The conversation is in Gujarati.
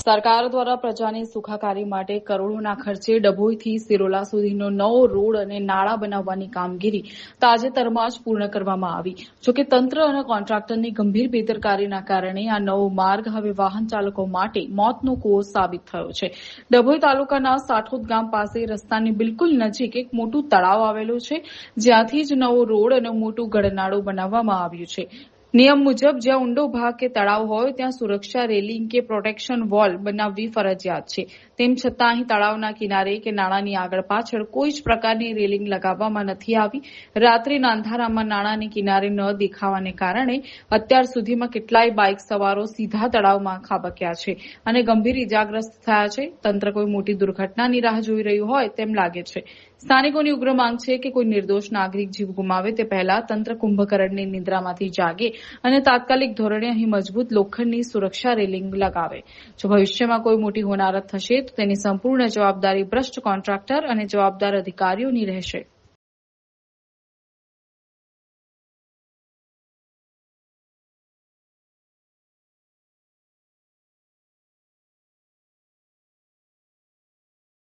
સરકાર દ્વારા પ્રજાની સુખાકારી માટે કરોડોના ખર્ચે ડભોઈથી સિરોલા સુધીનો નવો રોડ અને નાળા બનાવવાની કામગીરી તાજેતરમાં જ પૂર્ણ કરવામાં આવી. જોકે તંત્ર અને કોન્ટ્રાક્ટરની ગંભીર બેદરકારીના કારણે આ નવો માર્ગ હવે વાહન ચાલકો માટે મોતનો કૂવો સાબિત થયો છે. ડભોઈ તાલુકાના સાઠોદ ગામ પાસે રસ્તાની બિલકુલ નજીક એક મોટું તળાવ આવેલું છે, જ્યાંથી જ નવો રોડ અને મોટું ગળનાળું બનાવવામાં આવ્યું છે. નિયમ મુજબ જ્યાં ઊંડો ભાગ કે તળાવ હોય ત્યાં સુરક્ષા રેલિંગ કે પ્રોટેક્શન વોલ બનાવવી ફરજિયાત છે. તેમ છતાં અહીં તળાવના કિનારે કે નાળાની આગળ પાછળ કોઈ જ પ્રકારની રેલિંગ લગાવવામાં નથી આવી. રાત્રિના અંધારામાં નાળાની કિનારે ન દેખાવાને કારણે અત્યાર સુધીમાં કેટલાય બાઇક સવારો સીધા તળાવમાં ખાબક્યા છે અને ગંભીર ઇજાગ્રસ્ત થયા છે. તંત્ર કોઈ મોટી દુર્ઘટનાની રાહ જોઈ રહ્યું હોય તેમ લાગે છે. સ્થાનિકોની ઉગ્ર માંગ છે કે કોઈ નિર્દોષ નાગરિક જીવ ગુમાવે તે પહેલા તંત્ર કુંભકર્ણની નિદ્રામાંથી જાગે અને તાત્કાલિક ધોરણે અહીં મજબૂત લોખંડની સુરક્ષા રેલિંગ લગાવે. જો ભવિષ્યમાં કોઈ મોટી હોનારત થશે તો તેની સંપૂર્ણ જવાબદારી ભ્રષ્ટ કોન્ટ્રાક્ટર અને જવાબદાર અધિકારીઓની રહેશે.